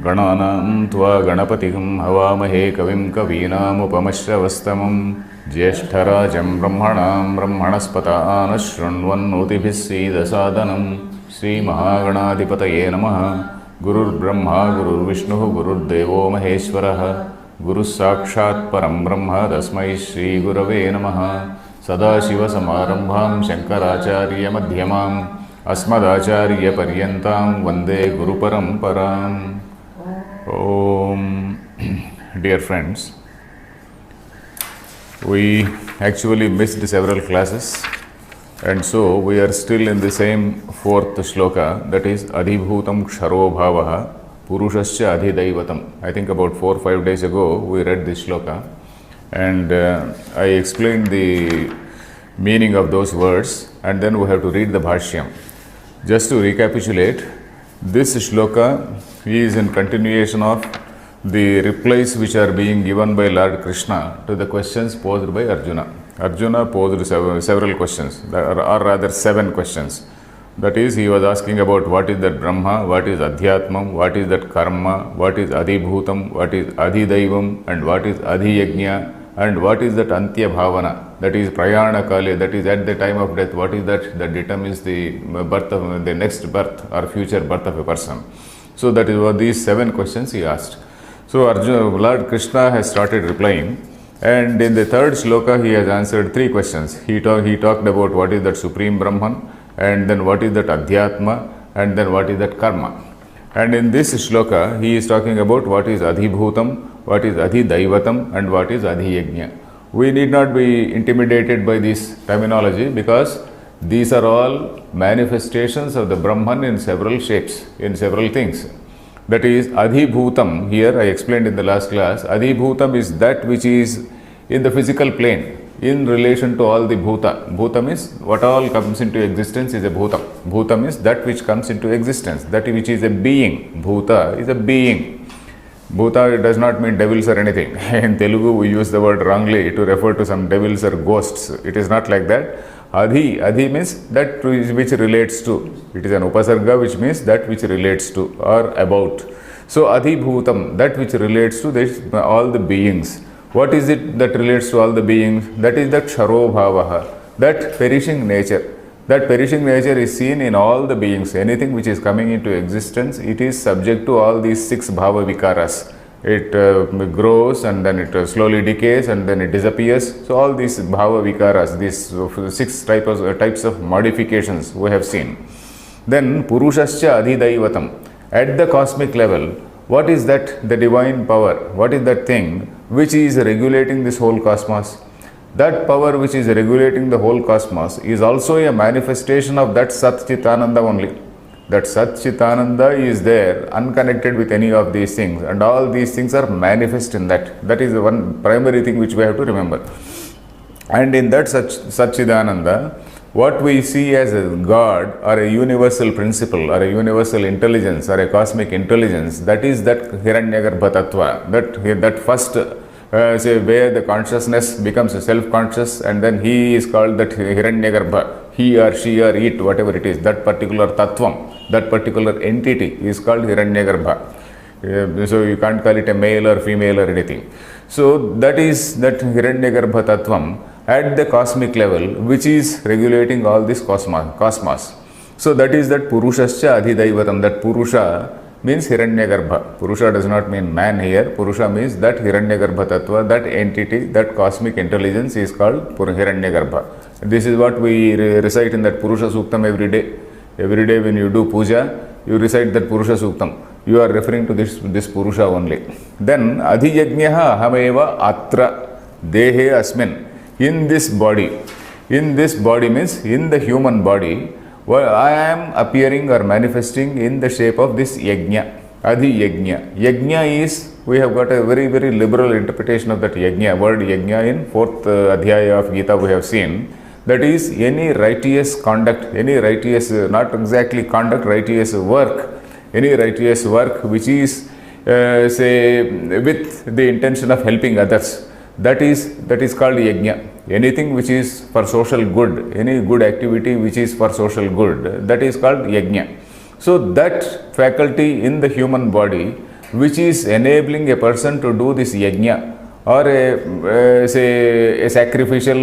Gananam tva ganapatiham havamahe kavim kavinamupamashravastamam Jyeshtarajam brahmanam brahmanaspata anashrunvannotibhisseeda sadanam Sri Mahaganadipataye namaha Gurur Brahma Gurur Vishnu Gurur Devo Maheshwaraha Guru Sakshat Param Brahma Tasmai Shri Gurave namaha Sadashiva Samarambham Shankaracharya Madhyamam Asmadacharya Paryantam Vande Guru Paramparam. Om. Dear friends, we actually missed several classes, and so we are still in the same fourth shloka, that is Adhibhutam Ksharo Bhavaha Purushasya Adhidaivatam. I think about 4 or 5 days ago we read this shloka, and I explained the meaning of those words, and then we have to read the Bhashyam. Just to recapitulate, this shloka is in continuation of the replies which are being given by Lord Krishna to the questions posed by Arjuna. Arjuna posed several questions, or rather 7 questions. That is, he was asking about what is that Brahma, what is Adhyatmam, what is that Karma, what is Adhibhutam, what is Adhidaivam, and what is Adhiyajna, and what is that Antya Bhavana, that is Prayana Kali, that is at the time of death, what is that determines the birth of the next birth or future birth of a person. So that is what these 7 questions he asked. So Arjuna, Lord Krishna has started replying, and in the third shloka he has answered 3 questions. He talked about what is that Supreme Brahman, and then what is that Adhyatma, and then what is that Karma. And in this shloka he is talking about what is Adhibhutam, what is Adhidaivatam, and what is Adhiyajna. We need not be intimidated by this terminology, because these are all manifestations of the Brahman in several shapes, in several things. That is, Adhibhutam, here I explained in the last class, Adhibhutam is that which is in the physical plane in relation to all the Bhuta. Bhutam is what all comes into existence is a Bhutam. Bhutam is that which comes into existence, that which is a being. Bhuta is a being. Bhuta does not mean devils or anything. In Telugu we use the word wrongly to refer to some devils or ghosts. It is not like that. Adhi means that which relates to. It is an upasarga, which means that which relates to or about. So Adhibhutam, that which relates to this, all the beings. What is it that relates to all the beings? That is the Ksharo Bhavaha, that perishing nature. That perishing nature is seen in all the beings. Anything which is coming into existence, it is subject to all these 6 bhava vikaras. It grows, and then it slowly decays, and then it disappears. So all these bhava vikaras, these 6 types of modifications we have seen. Then Purushasya Adhidaivatam. At the cosmic level, what is that? The divine power. What is that thing which is regulating this whole cosmos? That power which is regulating the whole cosmos is also a manifestation of that Sat Chitananda only. That Sat Chitananda is there, unconnected with any of these things, and all these things are manifest in that. That is the one primary thing which we have to remember. And in that Sat Chitananda, what we see as a God or a universal principle or a universal intelligence or a cosmic intelligence, that is that Hiranyagarbha Tattva, that first say where the consciousness becomes self-conscious, and then he is called that Hiranyagarbha. He or she or it, whatever it is, that particular Tattvam, that particular entity is called Hiranyagarbha. So you can't call it a male or female or anything. So that is that Hiranyagarbha Tattvam at the cosmic level, which is regulating all this cosmos. So that is that Purushasya Adhidaivatam. That Purusha means Hiranyagarbha. Purusha does not mean man here. Purusha means that Hiranyagarbha Tattva, that entity, that cosmic intelligence is called Hiranyagarbha. This is what we recite in that Purusha Suktam every day. Every day when you do puja, you recite that Purusha Suktam. You are referring to this Purusha only. Then Adhiyajnaha Ahameva Atra Dehe Asmin. In this body means in the human body, I am appearing or manifesting in the shape of this yajna, Adhiyajna. Yajna is, we have got a very, very liberal interpretation of that yajna. Word yajna in 4th Adhyaya of Gita we have seen. That is any righteous conduct, any righteous, not exactly conduct, righteous work, any righteous work which is say with the intention of helping others. That is called yajna. Anything which is for social good, any good activity which is for social good, that is called yajna. So that faculty in the human body which is enabling a person to do this yajna or say a sacrificial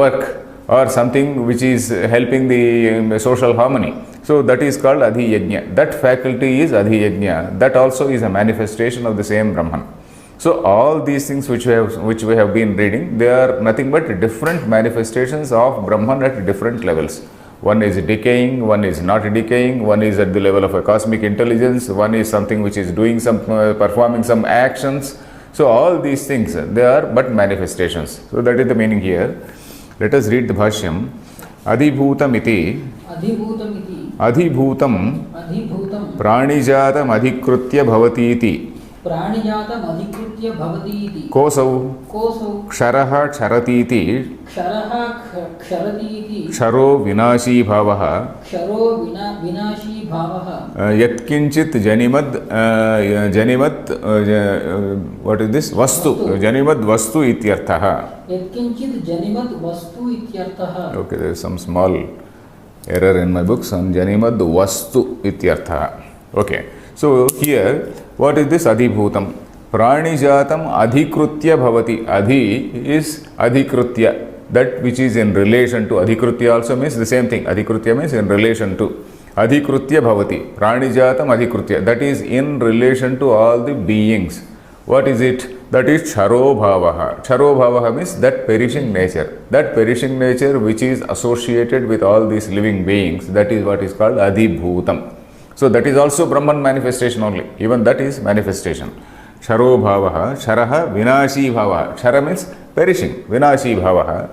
work or something which is helping the social harmony. So that is called adhyajna. That faculty is adhyajna. That also is a manifestation of the same Brahman. So all these things which we have been reading, they are nothing but different manifestations of Brahman at different levels. One is decaying, one is not decaying, one is at the level of a cosmic intelligence, one is something which is doing some, performing some actions. So all these things, they are but manifestations. So that is the meaning here. Let us read the Bhashyam. Adhibhutam iti adhibhutam pranijatam adhikrutya bhavati iti प्राणिजातम अधिकृत्य भवति इति कोसौ कोसौ क्षरः क्षरति इति क्षरः क्षरति इति क्षरो विनाशी भावः क्षरो विनाशी भावः यत्किंचित् जनिमत् what is this वस्तु जनिमद् वस्तु इत्यर्थः यत्किंचित् जनिमद् वस्तु इत्यर्थः. Okay, there is some small error in my books on जनिमद् वस्तु इत्यर्थः. Okay, so here what is this adhibhutam? Pranijatam adhikrutya bhavati. Adhi is adhikrutya, that which is in relation to. Adhikrutya also means the same thing. Adhikrutya means in relation to. Adhikrutya bhavati. Pranijatam adhikrutya, that is in relation to all the beings. What is it? That is charo bhavaha. Charo bhavaha means that perishing nature. That perishing nature which is associated with all these living beings, that is what is called adhibhutam. So that is also Brahman manifestation only. Even that is manifestation. Charo bhavaha, charaha vinashi bhavaha. Chara means perishing, vinashi bhavaha.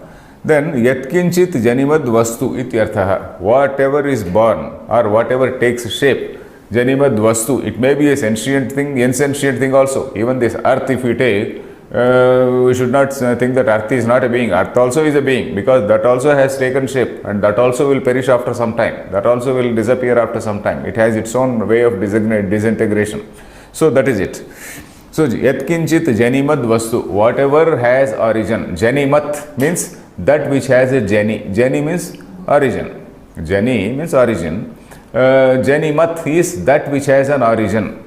Then yatkinchit janimad vastu ityarthaha. Whatever is born or whatever takes shape, janimad vastu. It may be a sentient thing, insentient thing also. Even this earth, if we take, we should not think that earth is not a being. Earth also is a being, because that also has taken shape and that also will perish after some time. That also will disappear after some time. It has its own way of disintegration. So that is it. So yatkinchit janimad vastu, whatever has origin. Janimat means that which has a jani. Jani means origin. Jani means origin. Janimat is that which has an origin.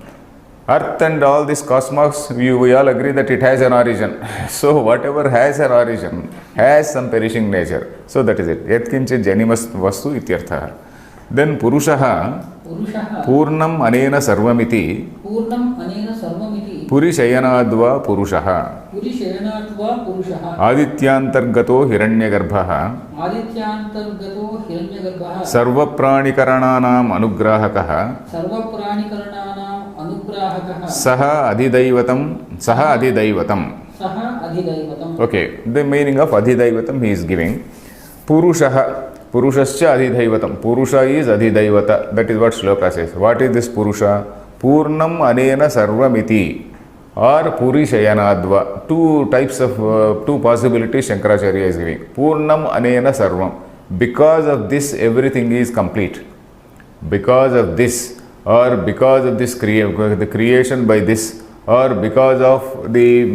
Earth and all this cosmos, we all agree that it has an origin. So whatever has an origin has some perishing nature. So that is it. Yatkinchit janimas vastu ityartha. Then Purushaha Purnam anena sarvamiti Purishayanadva Purushaha Adityantargato Hiranyagarbhaha Sarvapranikaranaanam Anugrahakaha Saha Adhidaivatam. Okay, the meaning of Adhidaivatam he is giving. Purushaha. Purushascha Adhidaivatam. Purusha is Adhidaivata. That is what Shloka says. What is this Purusha? Purnam anena sarvamiti or Purishayanadva. Two types of, two possibilities Shankaracharya is giving. Purnam anena sarvam. Because of this everything is complete. Because of this, or because of this the creation by this, or because of the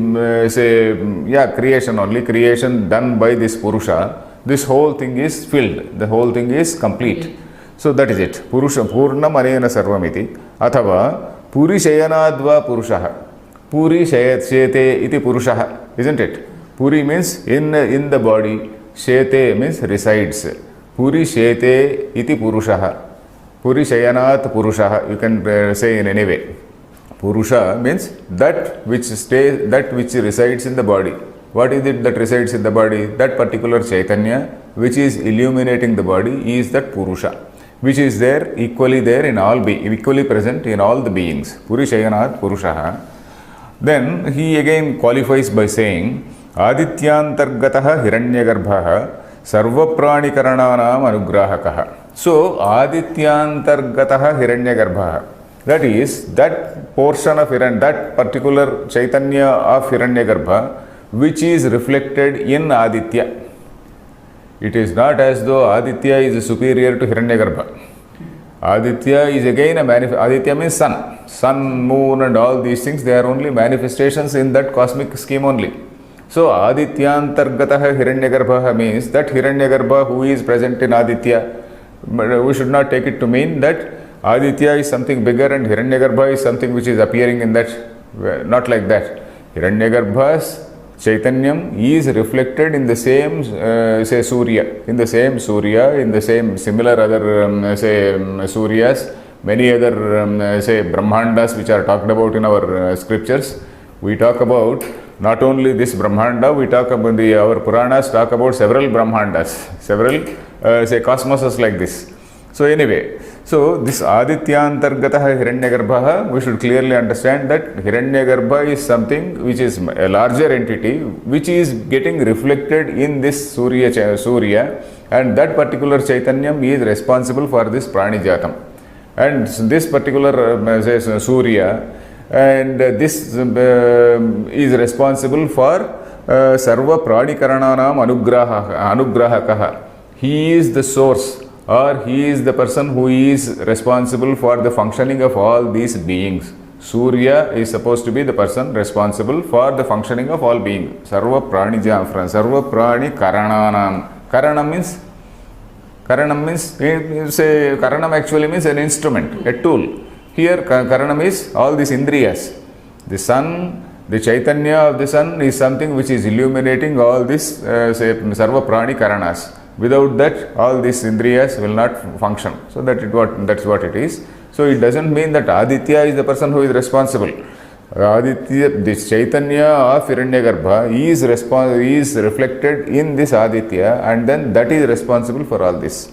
creation only, creation done by this Purusha, this whole thing is filled, the whole thing is complete. So that is it. Purusha Purnam anena sarvamiti athava Purishayanadva Purushaha. Puri shayate iti Purushaha, isn't it? Puri means in the body, shete means resides. Puri shete iti Purushaha. Purishayanat Purushaha, you can say in any way. Purusha means that which stays, that which resides in the body. What is it that resides in the body? That particular Chaitanya which is illuminating the body is that Purusha, which is there, equally there in all, equally present in all the beings. Purishayanat Purushaha. Then he again qualifies by saying Adityantargataha Hiranyagarbhaha Sarvapranikaranaanam Anugrahakaha. So, Adityantargataha Hiranyagarbhaha, that is, that portion of that particular Chaitanya of Hiranyagarbha which is reflected in Aditya. It is not as though Aditya is superior to Hiranyagarbha. Aditya is again a Aditya means sun. Sun, moon and all these things, they are only manifestations in that cosmic scheme only. So, Adityantargataha Hiranyagarbha means that Hiranyagarbha who is present in Aditya. But we should not take it to mean that Aditya is something bigger and Hiranyagarbha is something which is appearing in that, not like that. Hiranyagarbha's Chaitanyam is reflected in the same, say, Surya, in the same similar other, say, Suryas, many other, say, Brahmandas which are talked about in our scriptures. We talk about not only this Brahmanda, we talk about our Puranas talk about several Brahmandas, several, say, cosmoses like this. So anyway, so this Adityantargataha Hiranyagarbha, we should clearly understand that Hiranyagarbha is something which is a larger entity which is getting reflected in this Surya, and that particular Chaitanyam is responsible for this Pranijatam. And this particular Surya, and this is responsible for Sarva Pranikarananam Anugrahakaha. He is the source, or he is the person who is responsible for the functioning of all these beings. Surya is supposed to be the person responsible for the functioning of all beings. Sarva Prani Karananam. Karanam means, say, Karanam actually means an instrument, a tool. Here Karanam is all these Indriyas. The sun, the Chaitanya of the sun is something which is illuminating all this, say, Sarva Prani Karanas. Without that, all these Indriyas will not function. So that's what it is. So it doesn't mean that Aditya is the person who is responsible. Aditya, this Chaitanya of Hiranyagarbha is reflected in this Aditya, and then that is responsible for all this.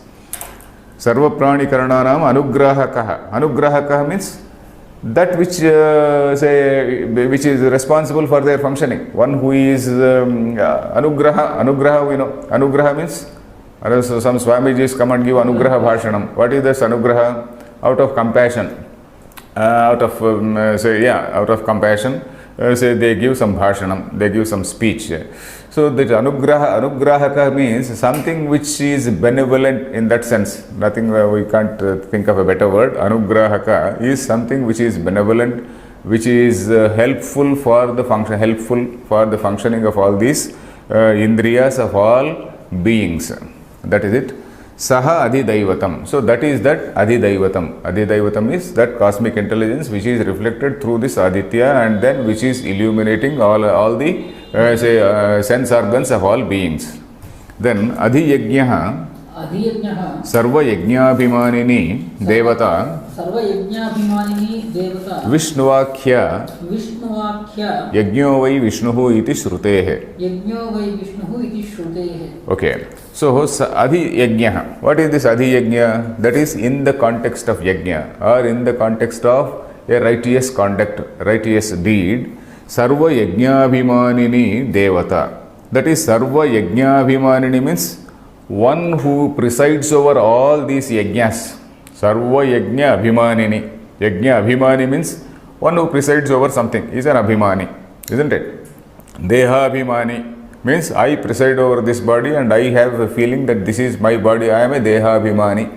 Sarva Prani Karananam Anugrahakaha. Anugrahakaha means that which, say, which is responsible for their functioning. One who is Anugraha, we know. Anugraha means, some Swamijis come and give Anugraha Bhashanam. What is this Anugraha? Out of compassion. Out of compassion, say they give some bhashanam, they give some speech. So that anugrahaka means something which is benevolent in that sense. Nothing, we can't think of a better word. Anugrahaka is something which is benevolent, which is helpful for the functioning of all these indriyas of all beings. That is it. Saha Adhidaivatam. So that is that Adhidaivatam. Adhidaivatam is that cosmic intelligence which is reflected through this Aditya, and then which is illuminating all the sense organs of all beings. Then Adhiyajnaha Sarva Yajnabhimanini Devata Vishnuvakhya Yajno Vai Vishnuhu iti Shrutehe. Okay. So Adhi Yajna. What is this Adhi Yajna? That is in the context of Yajna, or in the context of a righteous conduct, righteous deed. Sarva Yajnabhimanini Devata. That is Sarva Yajnabhimanini means one who presides over all these yajnas. Sarva Yajna Abhimanini. Yajna Abhimani means one who presides over something is an Abhimani, isn't it? Deha Abhimani means I preside over this body and I have a feeling that this is my body, I am a Deha Abhimani.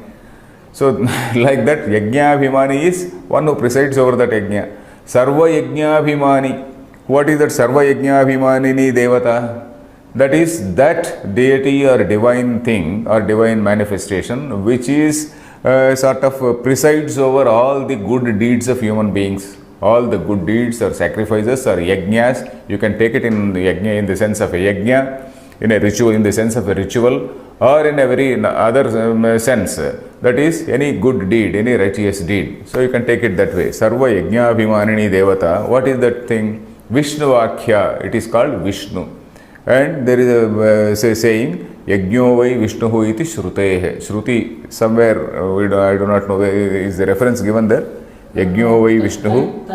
So like that, Yajna Abhimani is one who presides over that Yajna. Sarva Yajna Abhimani. What is that Sarva Yajna Abhimanini Devata? That is that deity or divine thing or divine manifestation which is sort of presides over all the good deeds of human beings. All the good deeds or sacrifices or yajnas, you can take it in the yajna in the sense of a yajna, in a ritual, in the sense of a ritual, or in a very other sense, that is any good deed, any righteous deed. So you can take it that way. Sarva Yajna Abhimanini Devata. What is that thing? Vishnuvakhya. It is called Vishnu. And there is a saying, Yajno Vai Vishnuhu iti Shrutehe. Shruti, somewhere, I do not know, is the reference given there? Yajno Vai Vishnuhu.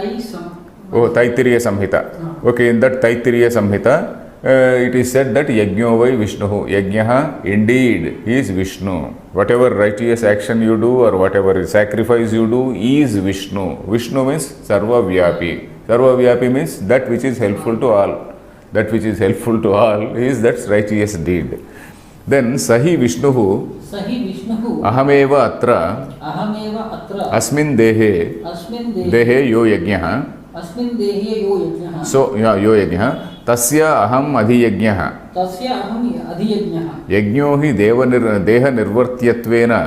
Taittiriya Samhita. Okay, in that Taittiriya Samhita, it is said that Yajno Vai Vishnuhu. Yajnaha indeed is Vishnu. Whatever righteous action you do or whatever sacrifice you do is Vishnu. Vishnu means Sarva Vyapi. Sarva Vyapi means that which is helpful to all. That which is helpful to all is that righteous deed. Then Sahi Vishnuhu Ahameva Atra Asmin Dehe Yo Yajnaha. So, Yo Yajnaha. Tasya Aham Adhiyajnaha. Yajno hi Deha Nirvartyatvena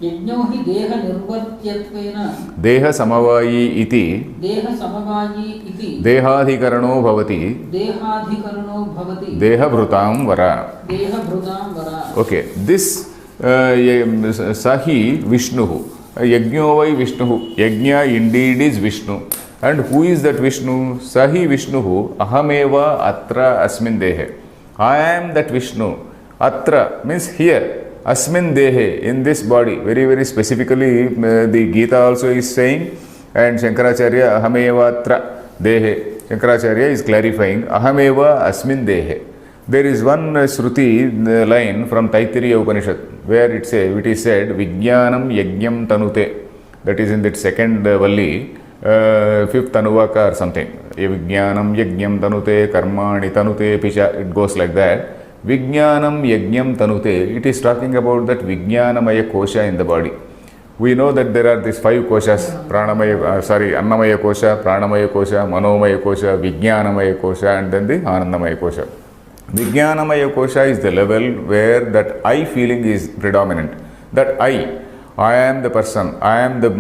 यज्ञो हि देहनिर्वर्त्यत्वेन देहसमवायी इति देहसमवायी इति देहाधिकरणो भवति देहाधिकरणो भवति देहभृतां वर. देहभृतां वर. Okay, this Sahi Vishnu. Yajno vai Vishnu. Yajna indeed is Vishnu. And who is that Vishnu? Sahi Vishnu. Ahameva atra asmin dehe. I am that Vishnu. Atra means here. Asmin dehe, in this body. Very, very specifically, the Gita also is saying, and Shankaracharya Ahameva atra dehe. Shankaracharya is clarifying Ahameva asmin dehe. There is one Shruti line from Taittiriya Upanishad where it is said Vijnanam Yajnam Tanute. That is in that second Valli, fifth Anuvaka or something. Vijnanam Yajnam Tanute Karmani Tanute Picha. It goes like that. Vijnanam Yajnam Tanute. It is talking about that Vijnanamaya Kosha in the body. We know that there are these 5 koshas, Annamaya Kosha, Pranamaya Kosha, Manomaya Kosha, Vijnanamaya Kosha, and then the Anandamaya Kosha. Vijnanamaya Kosha is the level where that I feeling is predominant. That I am the person, I am the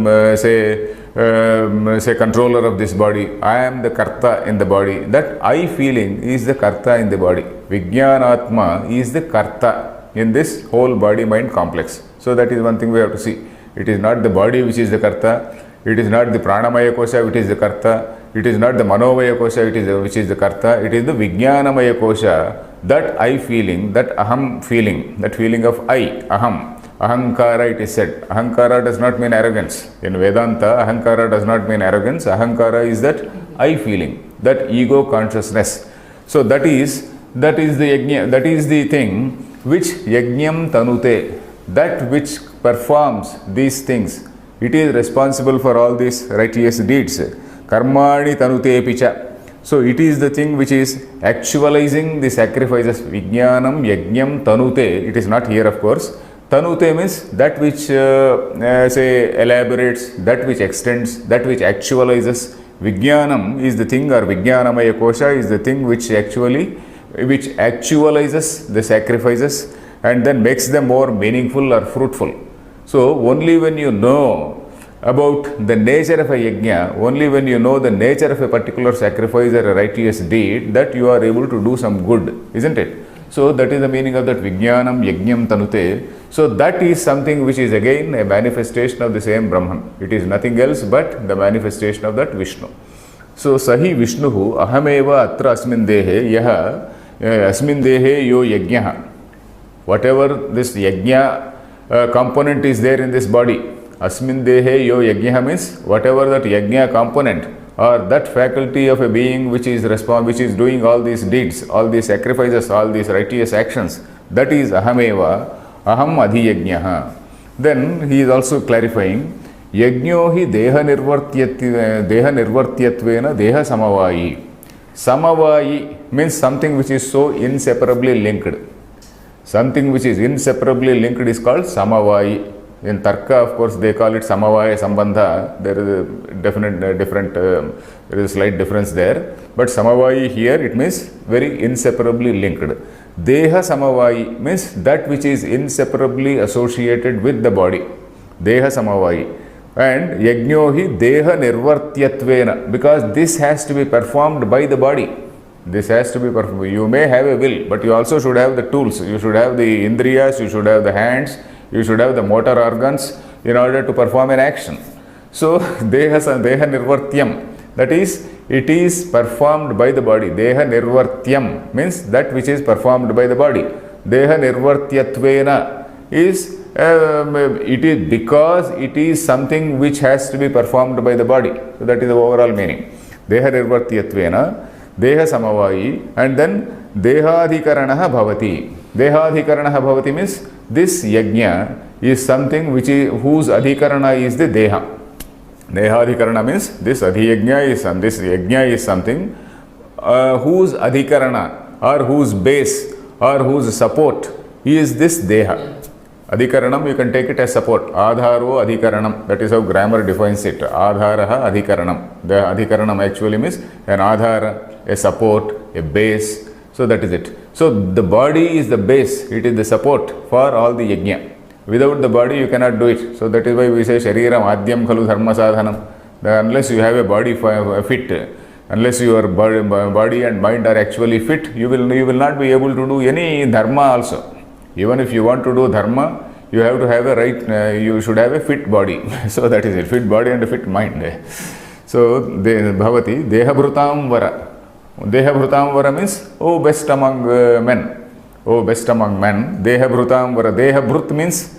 say controller of this body, I am the karta in the body. That I feeling is the karta in the body. Vijnanatma is the karta in this whole body mind complex. So that is one thing we have to see. It is not the body which is the karta, it is not the pranamaya kosha which is the karta, it is not the manomaya kosha which is the karta, it is the vijnanamaya kosha, that I feeling, that aham feeling, that feeling of I, aham, ahankara it is said. Ahankara does not mean arrogance. In Vedanta, ahankara does not mean arrogance. Ahankara is that I feeling, that ego consciousness. So that is the yajna, that is the thing which yajnam tanute, that which performs these things. It is responsible for all these righteous deeds. Karmani tanute picha. So it is the thing which is actualizing the sacrifices. Vijnanam yajnam tanute. It is not here, of course. Tanute means that which say elaborates, that which extends, that which actualizes. Vijnanam is the thing, or Vijnanamaya Kosha is the thing which actualizes the sacrifices and then makes them more meaningful or fruitful. So only when you know about the nature of a yajna, only when you know the nature of a particular sacrifice or a righteous deed, that you are able to do some good, isn't it? So that is the meaning of that Vijnanam Yajnam Tanute. So that is something which is again a manifestation of the same Brahman. It is nothing else but the manifestation of that Vishnu. So Sahi Vishnuhu Ahameva Atra Asmin Dehe Yaha Asmin Dehe Yo Yajnaha. Whatever this yajna component is there in this body, Asmin Dehe Yo Yajnaha means whatever that yajna component or that faculty of a being which is doing all these deeds, all these sacrifices, all these righteous actions, that is Ahameva, Aham Adhyajnaha. Then he is also clarifying, Yajno hi deha nirvartyatvena deha samavayi. Samavayi means something which is so inseparably linked. Something which is inseparably linked is called samavayi. In Tarka, of course, they call it samavaya sambandha. There is a there is a slight difference there. But samavayi here, it means very inseparably linked. Deha samavayi means that which is inseparably associated with the body. Deha samavayi. And yajno hi deha nirvartyatvena, because this has to be performed by the body. This has to be performed. You may have a will, but you also should have the tools. You should have the indriyas, you should have the hands, you should have the motor organs in order to perform an action. So deha nirvartyam, that is, it is performed by the body. Deha nirvartyam means that which is performed by the body. Deha nirvartyatvena is it is because it is something which has to be performed by the body. So that is the overall meaning. Deha nirvartyatvena deha samavayi, and then dehadhikaranaha bhavati. Dehadhikaranaha bhavati means this yajna is something whose adhikarana is the deha. Dehadhikarana means this yajna is something whose adhikarana or whose base or whose support is this deha. Adhikaranam, you can take it as support. Adharo adhikaranam. That is how grammar defines it. Adharaha adhikaranam. The adhikaranam actually means an adhara, a support, a base. So that is it. So the body is the base. It is the support for all the yajna. Without the body, you cannot do it. So that is why we say Shariram Adyam Khalu Dharma Sadhanam. Unless you have a body fit, unless your body and mind are actually fit, you will not be able to do any dharma also. Even if you want to do dharma, you have to have a right, you should have a fit body. So that is it, fit body and a fit mind. So, Bhavati, Deha Bhrutam Vara. Deha Bhrutam Vara means, oh best among men. Oh best among men. Deha Bhrutam Vara. Deha Bhrut means,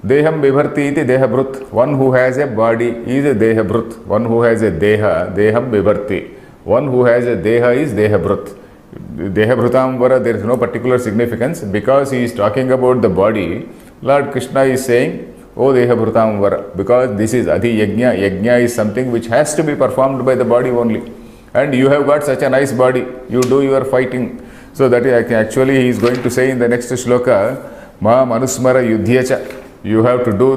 Deham Bibharti iti Deha Bhrut. One who has a body is a Deha Bhrut. One who has a Deha, Deham Bibharti. One who has a Deha is Deha Bhrut. Deha Bhrutam Vara, there is no particular significance because he is talking about the body. Lord Krishna is saying, O Deha Bhrutam Vara, because this is Adhi Yajna. Yajna is something which has to be performed by the body only. And you have got such a nice body, you do your fighting. So that is actually he is going to say in the next shloka, Ma Manusmara Yudhyacha. You have to do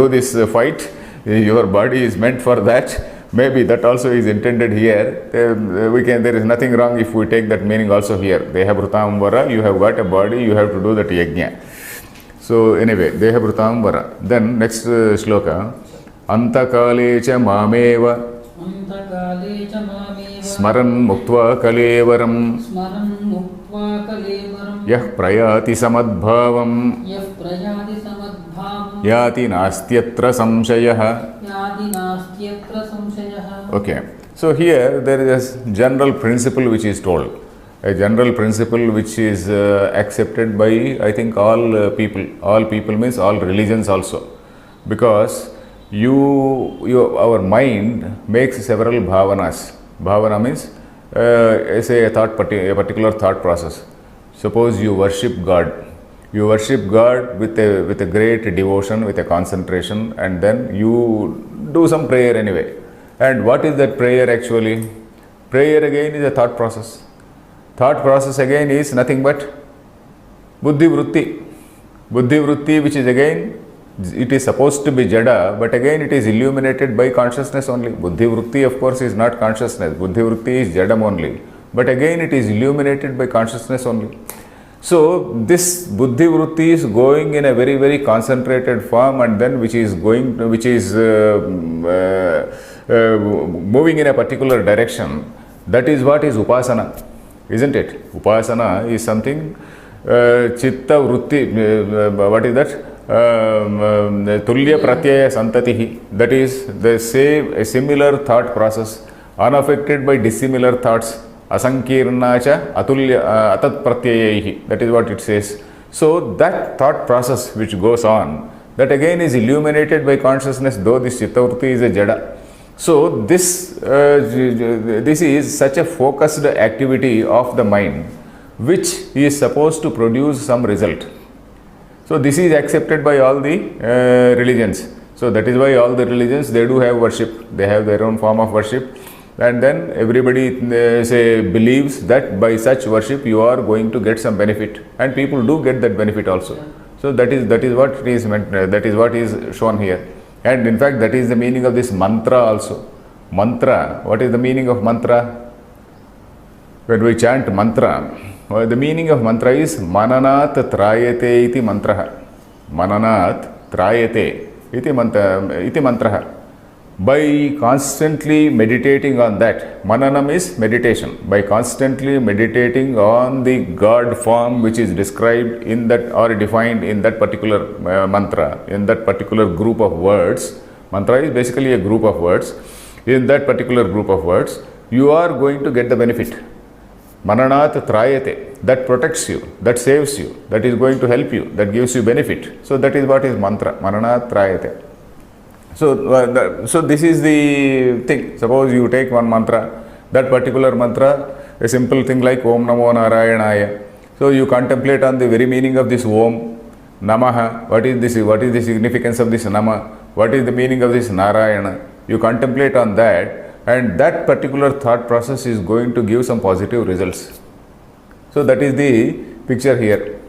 this fight. Your body is meant for that. Maybe that also is intended here. There is nothing wrong if we take that meaning also here. Deha Bhrutam Vara, you have got a body, you have to do that yajna. So anyway, Deha Bhrutam Vara. Then next shloka, Antakale cha mameva Antakale cha mameva Smaran muktva kalevaram Smaran muktva kalevaram Yah prayati samadbhavam Yah prayati samadbhavam Yati nastyatra samshayah. Yadi nastyatra samshayah. Okay. So here there is a general principle which is told. A general principle which is accepted by, I think, all people. All people means all religions also. Because our mind makes several bhavanas. Bhavana means, say a particular thought process. Suppose you worship God. You worship God with a great devotion, with a concentration, and then you do some prayer anyway. And what is that prayer actually? Prayer again is a thought process. Thought process again is nothing but Buddhi Vritti. Buddhi Vritti, which is again, it is supposed to be Jada, but again it is illuminated by consciousness only. Buddhi Vritti, of course, is not consciousness. Buddhi Vritti is Jadam only. But again it is illuminated by consciousness only. So this Buddhi Vritti is going in a very, very concentrated form, and then which is moving in a particular direction. That is what is Upasana, isn't it? Upasana is something, Chitta Vritti, what is that? Tulya Pratyaya Santatihi. That is a similar thought process, unaffected by dissimilar thoughts. Asankirnacha atulya atat pratyayaihi. That is what it says. So that thought process which goes on, that again is illuminated by consciousness, though this chittavritti is a jada. So this is such a focused activity of the mind which is supposed to produce some result. So this is accepted by all the religions. So that is why all the religions, they do have worship. They have their own form of worship. And then everybody believes that by such worship you are going to get some benefit, and people do get that benefit also. So that is what it is meant. That is what is shown here, and in fact that is the meaning of this mantra also. Mantra. What is the meaning of mantra? When we chant mantra, the meaning of mantra is mananat trayate iti mantraha. Mananat trayate iti mantraha. By constantly meditating on that, mananam is meditation. By constantly meditating on the God form which is described in that or defined in that particular mantra, in that particular group of words. Mantra is basically a group of words. In that particular group of words, you are going to get the benefit. Mananat trayate, that protects you, that saves you, that is going to help you, that gives you benefit. So that is what is mantra, mananat trayate. So this is the thing. Suppose you take one mantra, that particular mantra, a simple thing like Om Namo Narayanaya. So you contemplate on the very meaning of this Om, Namaha. What is this? What is the significance of this Nama? What is the meaning of this Narayana? You contemplate on that, and that particular thought process is going to give some positive results. So that is the picture here.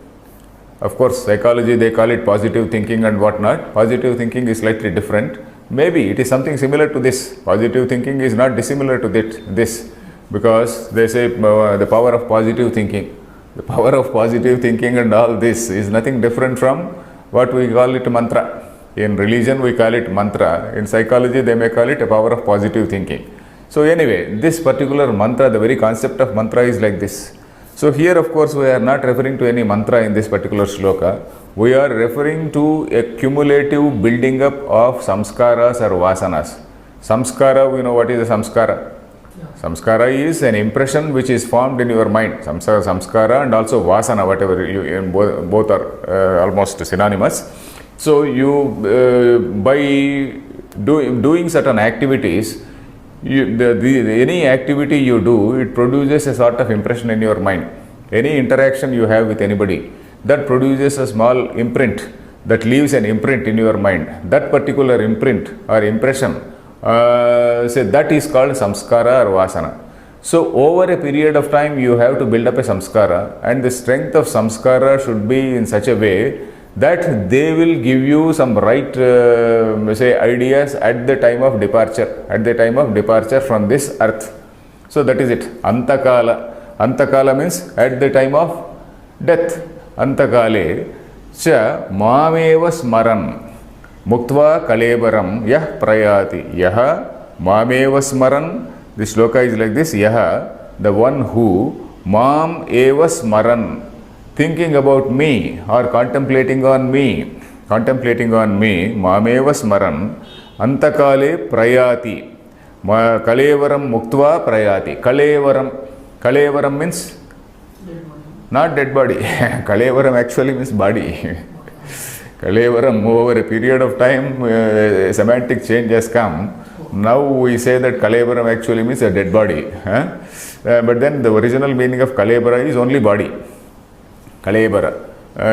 Of course, psychology, they call it positive thinking and whatnot. Positive thinking is slightly different. Maybe it is something similar to this. Positive thinking is not dissimilar to this, because they say the power of positive thinking. The power of positive thinking and all this is nothing different from what we call it mantra. In religion we call it mantra. In psychology they may call it a power of positive thinking. So anyway, this particular mantra, the very concept of mantra is like this. So here of course we are not referring to any mantra in this particular shloka. We are referring to a cumulative building up of samskaras or vasanas. Samskara, we know what is a samskara. Samskara is an impression which is formed in your mind. Samskara and also vasana, whatever, both are almost synonymous. So you, by doing certain activities, any activity you do, it produces a sort of impression in your mind. Any interaction you have with anybody, that produces a small imprint, that leaves an imprint in your mind. That particular imprint or impression, say that is called samskara or vasana. So over a period of time you have to build up a samskara, and the strength of samskara should be in such a way that they will give you some right say ideas at the time of departure from this earth. So that is it. Antakala. Antakala means at the time of death. Antakale cha mameva smaran muktva kalebaram yah prayati. Yaha mameva smaran. The shloka is like this. Yaha, the one who, mam eva smaran, thinking about me or contemplating on me, mameva smaran, antakale prayati, kalevaram muktva prayati. Kalevaram means not dead body. Kalevaram actually means body. Kalevaram, over a period of time, semantic change has come. Now we say that Kalevaram actually means a dead body. But then the original meaning of Kalebara is only body. Kalebara.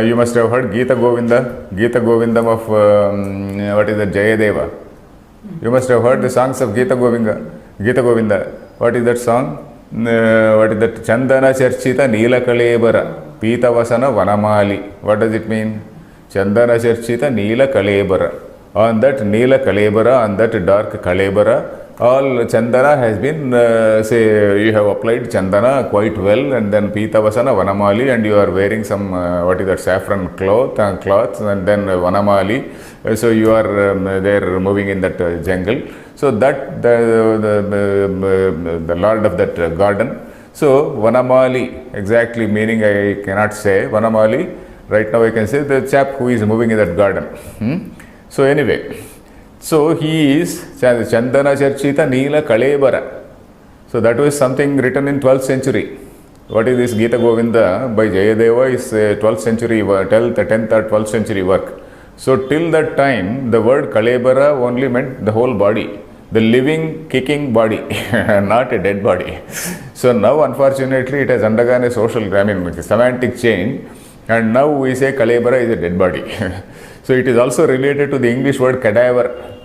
You must have heard Gita Govindam of what is that, Jayadeva. You must have heard the songs of Gita Govinda. What is that song? What is that? Chandana Charchita Neela Kalebara Pitavasana Vanamali. What does it mean? Chandana Charchita Neela Kalebara. On that Neela Kalebara, on that dark Kalebara, all Chandana has been, say, you have applied Chandana quite well, and then Pitavasana Vanamali, and you are wearing some, what is that, saffron cloths, and then Vanamali. So you are there moving in that jungle. So that, the lord of that garden. So Vanamali, exactly meaning I cannot say. Vanamali, right now I can say the chap who is moving in that garden. So anyway, so he is Chandana Charchita Neela Kalebara. So that was something written in 12th century. What is this Gita Govinda by Jayadeva is 12th century, 10th or 12th century work. So till that time, the word Kalebara only meant the whole body, the living, kicking body, not a dead body. So now unfortunately it has undergone a semantic change, and now we say Kalebara is a dead body. So it is also related to the English word cadaver.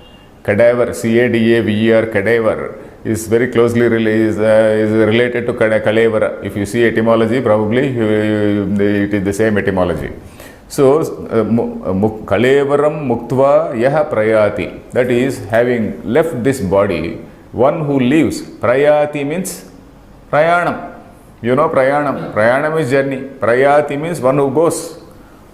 Cadaver, C-A-D-A-V-E-R, cadaver, is very closely related to Kalevara. If you see etymology, probably it is the same etymology. So, Kalevaram Muktva Yaha Prayati, that is, having left this body, one who leaves. Prayati means Prayanam. You know Prayanam. Prayanam is journey. Prayati means one who goes.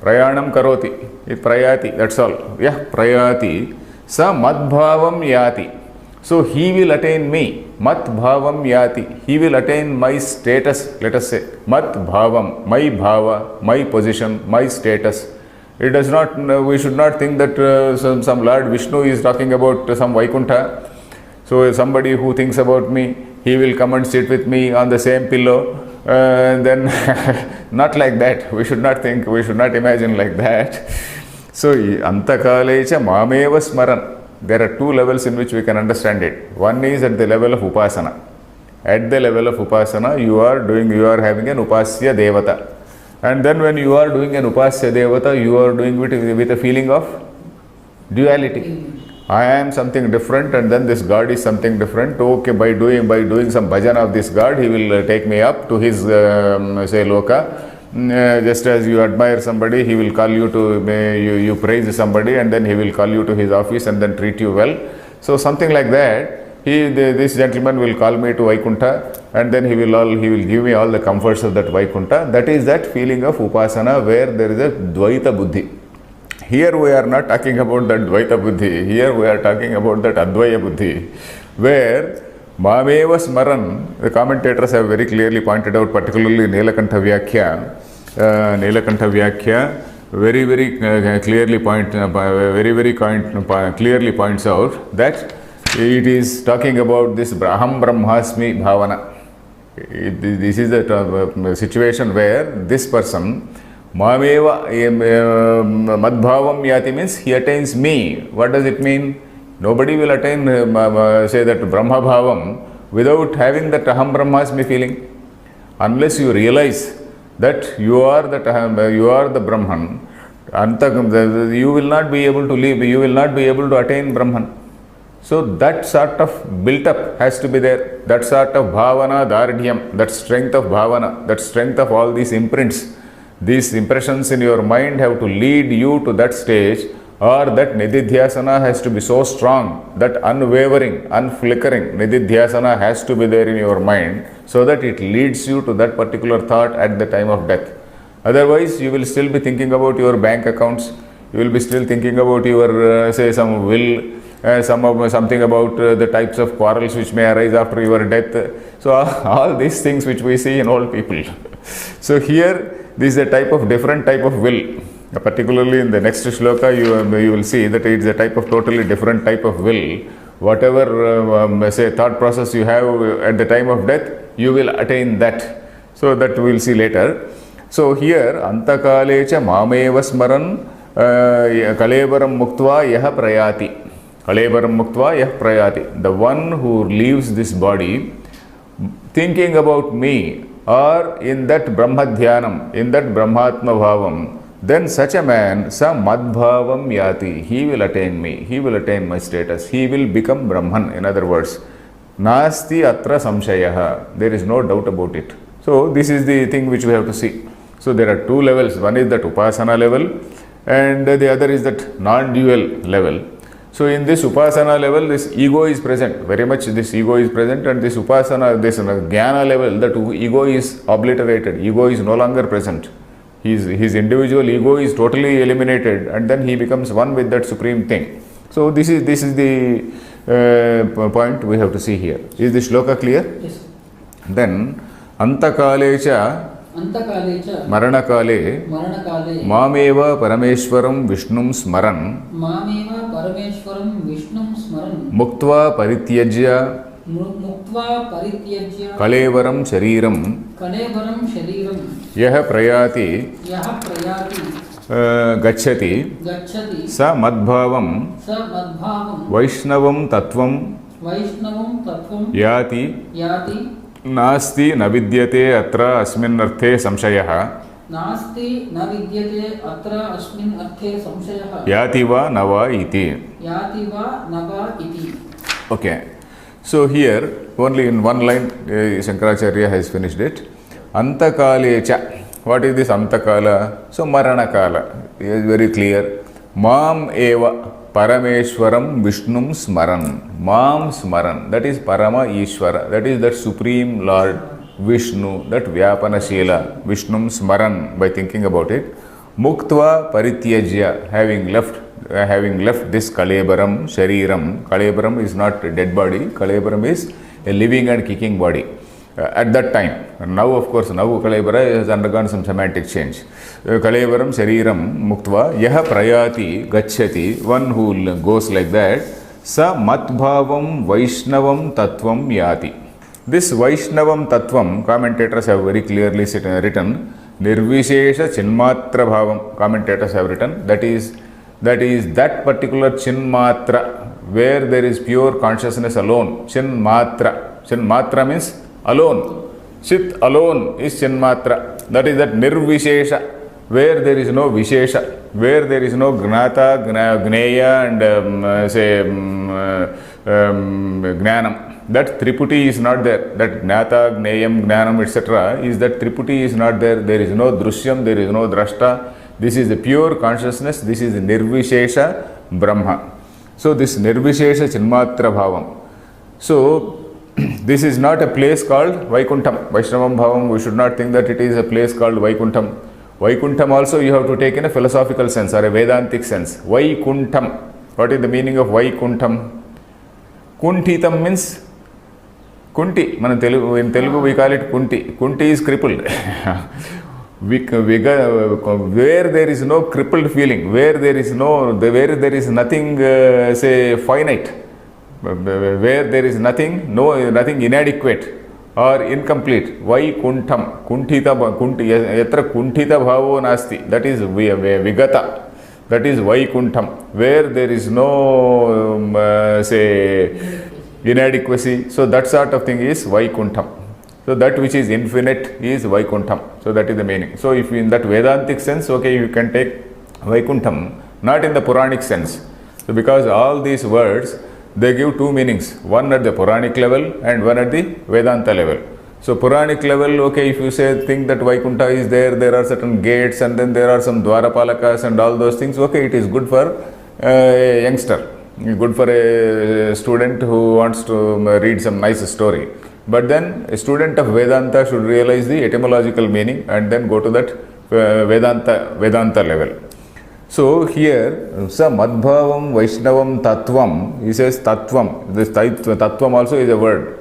Prayanam Karoti. It's Prayati, that's all. Yah Prayati. Sa Madbhavam Yati. So he will attain me. Madbhavam Yati. He will attain my status, let us say. Madbhavam, my bhava, my position, my status. It does not, we should not think that some Lord Vishnu is talking about some Vaikuntha. So somebody who thinks about me, he will come and sit with me on the same pillow. Then not like that. We should not think, we should not imagine like that. So Antakalecha Mameva Smaran. There are two levels in which we can understand it. One is at the level of Upasana. At the level of Upasana, you are having an Upasya Devata. And then when you are doing an Upasya Devata, you are doing it with a feeling of duality. I am something different, and then this God is something different. Okay, by doing some bhajan of this God, he will take me up to his say loka. Just as you admire somebody, he will call you to you praise somebody, and then he will call you to his office and then treat you well. So something like that. This gentleman will call me to Vaikuntha, and then he will give me all the comforts of that Vaikuntha. That is that feeling of Upasana where there is a Dvaita Buddhi. Here we are not talking about that Dvaita Buddhi, here we are talking about that Advaya Buddhi, where Mameva Smaran, the commentators have very clearly pointed out, particularly Nilakantha Vyakya, very clearly points out that it is talking about this Braham Brahmasmi Bhavana. This is a situation where this person, Mameva Madbhavam Yati, means he attains me. What does it mean? Nobody will attain, say that Brahma Bhavam without having that Aham Brahmasmi feeling. Unless you realize that you are the Brahman, you will not be able to live, you will not be able to attain Brahman. So that sort of built up has to be there. That sort of bhavana, dardhyam, that strength of bhavana, that strength of all these imprints, these impressions in your mind have to lead you to that stage, or that nididhyasana has to be so strong, that unwavering, unflickering nididhyasana has to be there in your mind, so that it leads you to that particular thought at the time of death. Otherwise, you will still be thinking about your bank accounts, you will be still thinking about your, say, some will, something about the types of quarrels which may arise after your death. So all these things which we see in old people. So here, this is a different type of will. Particularly in the next shloka, you will see that it is a totally different type of will. Whatever, say, thought process you have at the time of death, you will attain that. So that we will see later. So here, Antakalecha Mameva Smaran Kalevaram Muktva Yaha Prayati. Kalevaram Muktva Yah Prayati. The one who leaves this body thinking about me, or in that Brahma Dhyanam, in that Brahmatma Bhavam, then such a man, sa madbhavam yati, he will attain me, he will attain my status, he will become Brahman. In other words, nasti atra samshayaha, there is no doubt about it. So this is the thing which we have to see. So there are two levels, one is that upasana level and the other is that non-dual level. So in this upasana level, this ego is present, very much this ego is present, and this upasana, this jnana level, that ego is obliterated, ego is no longer present. His individual ego is totally eliminated, and then he becomes one with that supreme thing. So this is the point we have to see here. Is the shloka clear? Yes. Then Antakalecha Maranakale Mameva Parameshwaram Vishnum Smaran Muktva Parityajya Kalevaram Shariram Yaha Prayati Gacchati Sa Madbhavam Vaishnavam Tattvam Yati Nasti Navidyate Atra Asmin Arthe Samshayaha Yativa Nava Iti. Okay. So here, only in one line, Shankaracharya has finished it. Antakalecha. What is this Antakala? So Maranakala. It is very clear. Mam eva Parameshwaram Vishnum Smaran. Mam Smaran. That is Parama Ishvara. That is that Supreme Lord Vishnu. That Vyapana Shila. Vishnum Smaran. By thinking about it. Muktva Parityajya. Having left this Kalebaram, Shariram. Kalebaram is not a dead body. Kalebaram is a living and kicking body. At that time. Now, of course, now Kalebara has undergone some semantic change. Kalevaram, Shariram, Muktva, Yaha Prayati, Gacchati, one who goes like that, Sa Matbhavam Vaishnavam Tattvam Yati. This Vaishnavam Tattvam, commentators have very clearly written, Nirvishesha Chinmatra Bhavam, commentators have written, that is that particular Chinmatra, where there is pure consciousness alone. Chinmatra. Chinmatra means alone. Chit alone is Chinmatra. That is that Nirvishesha, where there is no Vishesha, where there is no Gnata, Gneya and Gnanam. That Triputi is not there. That Gnata, Gneyam, Gnanam, etc. is that Triputi is not there. There is no Drishyam, there is no Drashta. This is the pure consciousness. This is the Nirvishesha Brahma. So this Nirvishesha Chinmatra Bhavam. So this is not a place called Vaikuntham. Vaishnavam Bhavam, we should not think that it is a place called Vaikuntham. Vaikuntham also you have to take in a philosophical sense or a Vedantic sense. Vaikuntham. What is the meaning of Vaikuntham? Kuntitam means Kunti. In Telugu we call it Kunti. Kunti is crippled. Where there is no crippled feeling, where there is nothing, say, finite, where there is nothing inadequate or incomplete. Vaikuntham. Yatra kuntita bhavo nasti. That is vigata. That is Vaikuntham. Where there is no, say, inadequacy. So that sort of thing is Vaikuntham. So that which is infinite is Vaikuntham. So that is the meaning. So if in that Vedantic sense, okay, you can take Vaikuntham, not in the Puranic sense. So because all these words, they give two meanings. One at the Puranic level and one at the Vedanta level. So Puranic level, okay, if you think that Vaikuntha is there are certain gates and then there are some Dwarapalakas and all those things, okay, it is good for a youngster, good for a student who wants to read some nice story. But then a student of Vedanta should realize the etymological meaning and then go to that Vedanta level. So here, Madbhavam Vaishnavam Tattvam, he says Tattvam. This Tattvam also is a word.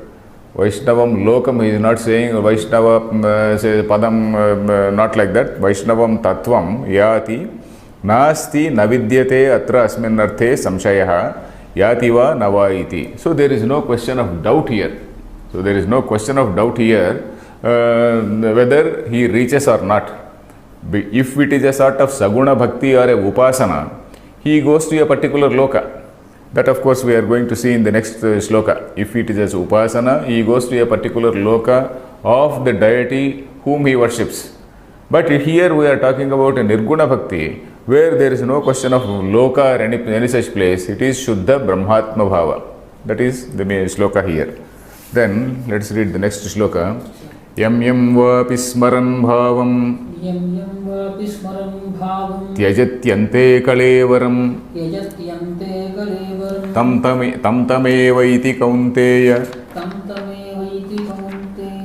Vaishnavam Lokam, he is not saying Vaishnava, say Padam, not like that. Vaishnavam Tattvam Yati Nasti Navidyate Atra Asmin Arthe Samshayaha Yati Va Navaiti. So there is no question of doubt here. Whether he reaches or not. If it is a sort of Saguna Bhakti or a Upasana, he goes to a particular loka. That of course we are going to see in the next shloka. If it is as Upasana, he goes to a particular loka of the deity whom he worships. But here we are talking about a Nirguna Bhakti, where there is no question of loka or any such place. It is Shuddha Brahmatma Bhava. That is the main shloka here. Then let's read the next shloka. Yam yam vapi smaran bhavam tyajatyante kalevaram tam tameva iti kaunteya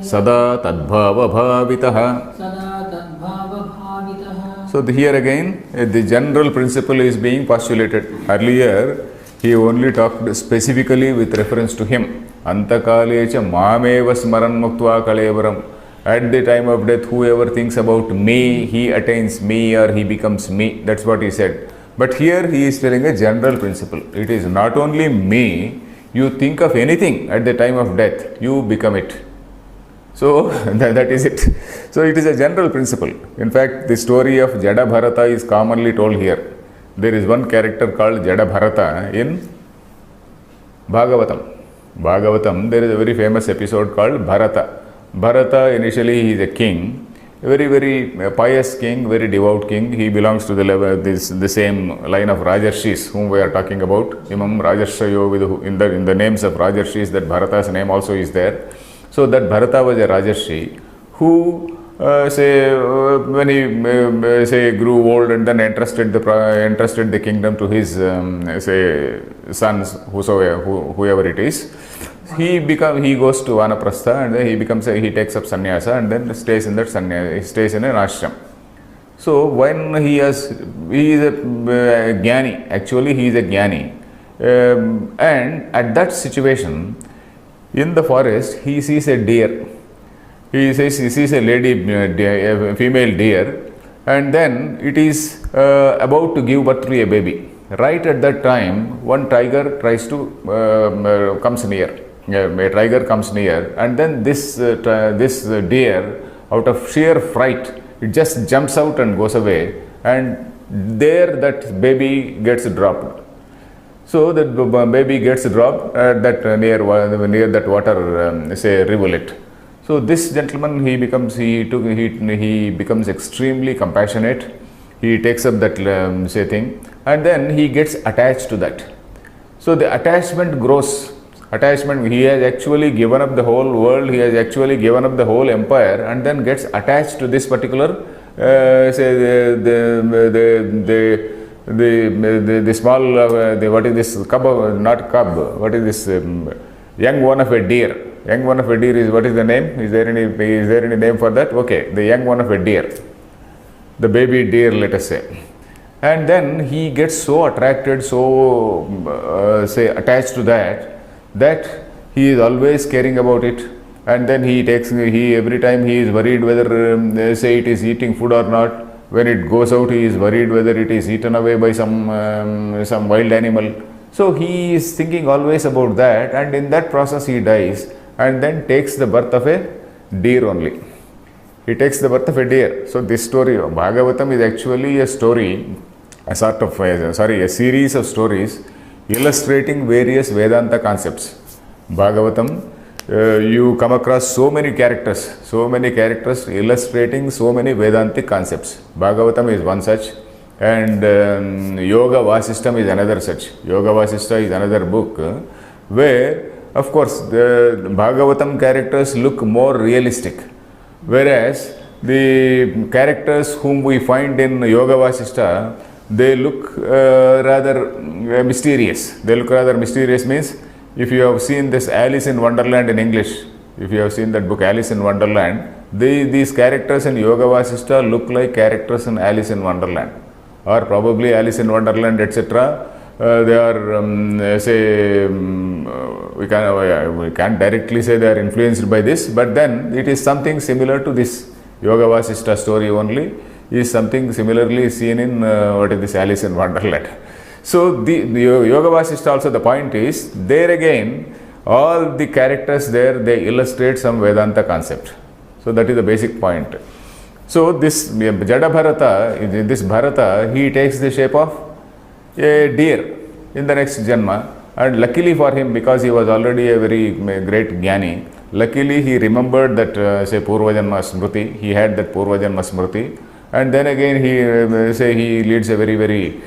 sada tadbhava bhavitaha. So here again the general principle is being postulated. Earlier he only talked specifically with reference to him. Antakalecha mameva smaran muktva kalevaram. At the time of death, whoever thinks about me, he attains me or he becomes me. That's what he said. But here he is telling a general principle. It is not only me, you think of anything at the time of death, you become it. So that is it. So it is a general principle. In fact, the story of Jada Bharata is commonly told here. There is one character called Jada Bharata in Bhagavatam. There is a very famous episode called Bharata. Bharata, initially he is a king, a very, very pious king, very devout king. He belongs to the same line of Rajarshis whom we are talking about. Imam Rajarshayo, in the names of Rajarshis, that Bharata's name also is there. So that Bharata was a Rajarshi who when he grew old and then entrusted the kingdom to his sons, whoever it is. He goes to Vanaprastha and then he takes up sannyasa and then stays in an ashram. So when he is a jnani, actually he is a jnani, and at that situation in the forest he sees a deer. He sees a female deer, and then it is about to give birth to a baby. Right at that time, one tiger comes near. A tiger comes near, and then this deer, out of sheer fright, it just jumps out and goes away, and there that baby gets dropped. So the baby gets dropped at that near that water, rivulet. So this gentleman, he becomes extremely compassionate. He takes up that thing, and then he gets attached to that. So the attachment grows. He has actually given up the whole world. He has actually given up the whole empire, and then gets attached to this particular the small what is this cub? Not cub. What is this young one of a deer? Young one of a deer is, what is the name? Is there any name for that? Okay, the young one of a deer. the baby deer, let us say. And then he gets so attracted, so say attached to that he is always caring about it. And then he every time he is worried whether say it is eating food or not. When it goes out, he is worried whether it is eaten away by some wild animal. So he is thinking always about that, and in that process he dies and then takes the birth of a deer only. He takes the birth of a deer. So this story of Bhagavatam is actually a story, a series of stories illustrating various Vedanta concepts. Bhagavatam, you come across so many characters illustrating so many Vedantic concepts. Bhagavatam is one such, and Yoga Vasishtam is another such. Yoga Vasishta is another book where, of course, the Bhagavatam characters look more realistic, whereas the characters whom we find in Yoga Vasishta, they look rather mysterious. They look rather mysterious means, if you have seen this Alice in Wonderland in English, if you have seen that book Alice in Wonderland, these characters in Yoga Vasishta look like characters in Alice in Wonderland, or probably Alice in Wonderland, etc. They are, we can't directly say they are influenced by this, but then it is something similar to this Yoga Vasishta story only, is something similarly seen in Alice in Wonderland. So the Yoga Vasishta also, the point is, there again, all the characters there, they illustrate some Vedanta concept. So that is the basic point. So this Jada Bharata, this Bharata, he takes the shape of a deer in the next Janma. And luckily for him, because he was already a very great Jnani, luckily he remembered that Purvajanma Smriti, he had that Purvajanma Smriti. And then again he leads a very, very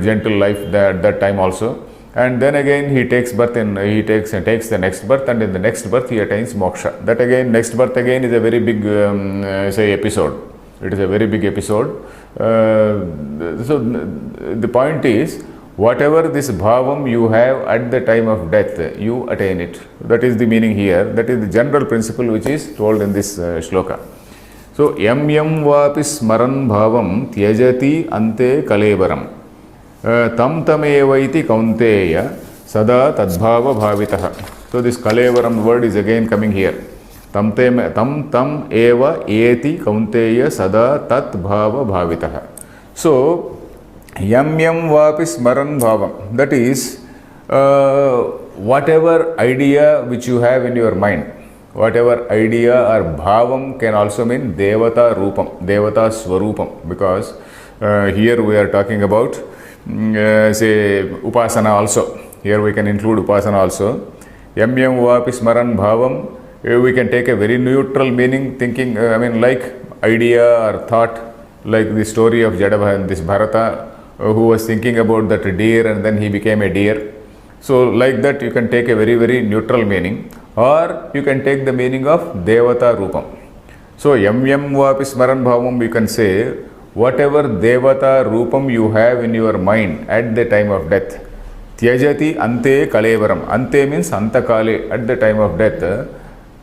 gentle life at that time also. And then again he takes birth he takes the next birth, and in the next birth he attains moksha. That again, next birth again is a very big episode. It is a very big episode. So the point is, whatever this bhavam you have at the time of death, you attain it. That is the meaning here. That is the general principle which is told in this shloka. So yam vapi smaran bhavam tyajati ante kalevaram. Tam tamevaiti kaunteya sada tadbhava bhavitaha. So this kalevaram word is again coming here. Tam eva eti kaunteya sada tadbhava bhavitaha. So yam vapi smaran bhavam. That is whatever idea which you have in your mind. Whatever idea or bhavam can also mean devata rupam, devata swarupam, because here we are talking about upasana also. Here we can include upasana also. Yam vapi smaran bhavam, we can take a very neutral meaning, thinking, like idea or thought, like the story of this Bharata, who was thinking about that deer and then he became a deer. So like that you can take a very, very neutral meaning, or you can take the meaning of devata rupam. So yam vapi smaran bhavam, you can say whatever devata rupam you have in your mind at the time of death. Tyajati ante kalevaram. Ante means antakale, at the time of death.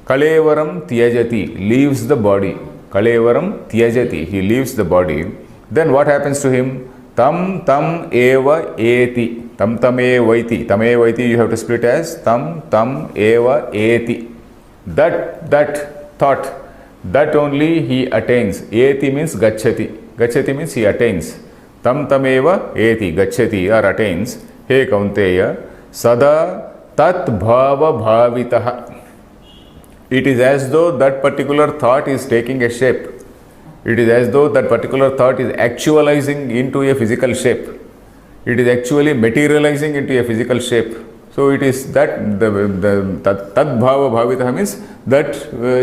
Kalevaram tyajati, leaves the body. Kalevaram tyajati, he leaves the body. Then what happens to him? Tam eva eti. Tam evaiti. Tam evaiti you have to split as tam eva eti. That thought, that only he attains. Eti means gacchati. Gacchati means he attains. Tam eva eti, gacchati or attains. He kaunteya sada tat bhava bhavitaha. It is as though that particular thought is taking a shape. It is as though that particular thought is actualizing into a physical shape. It is actually materializing into a physical shape. So it is that tad bhava bhavitaha means that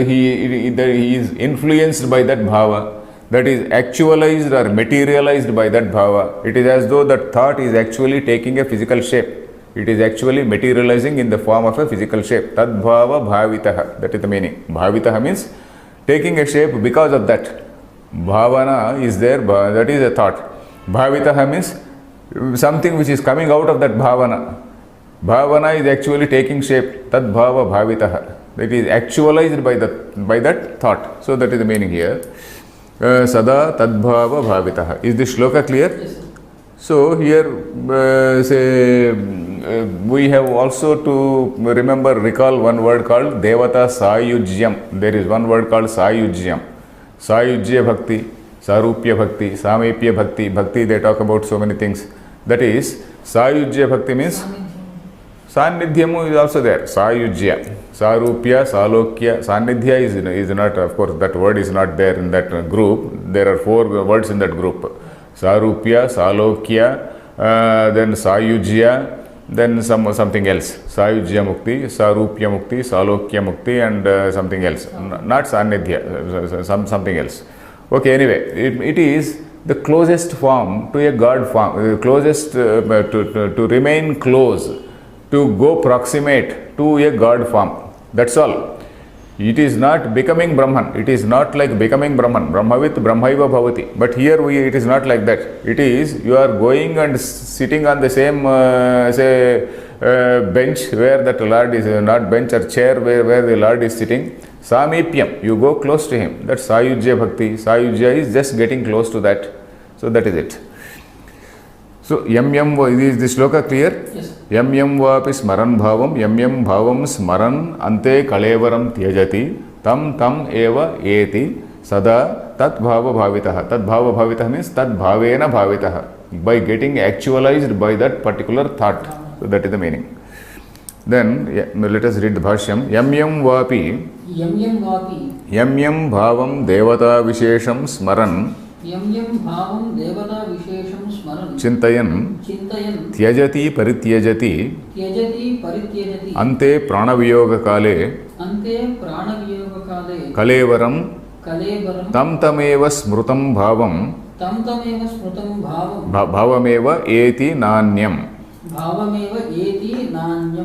he is influenced by that bhava, that is actualized or materialized by that bhava. It is as though that thought is actually taking a physical shape. It is actually materializing in the form of a physical shape. Tad bhava bhavitaha. That is the meaning. Bhavitaha means taking a shape because of that. Bhavana is there, that is a thought. Bhavitaha means something which is coming out of that bhavana. Bhavana is actually taking shape. Tad bhava bhavitaha. It is actualized by that thought. So that is the meaning here. Sada Tadbhava Bhavitaha. Is this shloka clear? Yes, sir. So here we have also to recall one word called Devata Sayujyam. There is one word called Sayujyam. Sayujya Bhakti, Sarupya Bhakti, Samepya Bhakti. Bhakti, they talk about so many things. That is, Sayujya Bhakti means Sannidhyamu is also there. Sayujya, Sarupya, Salokya. Sannidhya is not, of course, that word is not there in that group. There are 4 words in that group. Sarupya, Salokya, then Sayujya, then something else. Sayujya Mukti, Sarupya Mukti, Salokya Mukti, and something else. Not Sannidhya, something else. Okay, anyway, it is the closest form to a God form, closest to remain close, to go proximate to a God form. That's all. It is not becoming Brahman. It is not like becoming Brahman. Brahmavit Brahmaiva Bhavati. But here it is not like that. It is you are going and sitting on the same bench where that Lord is, not bench or chair where the Lord is sitting. Samipyam. You go close to him. That's Sayujya Bhakti. Sayujya is just getting close to that. So that is it. So yam is this shloka clear? Yes, sir. Yam vapi smaran bhavam, yam bhavam smaran ante kalevaram tyajati, tam eva eti sada tat bhava bhavitaha. Tat bhava bhavitaha means tat bhavena bhavitaha. By getting actualized by that particular thought. So that is the meaning. Then let us read the bhashyam. Yam vapi bhavam devata vishesham smaran bhavam devata vishesham smaran Chintayan Tyajati Parityajati Ante Pranaviyoga Kale Kalevaram Tamtameva Smrutam Bhavam Bhavameva Eti Nanyam.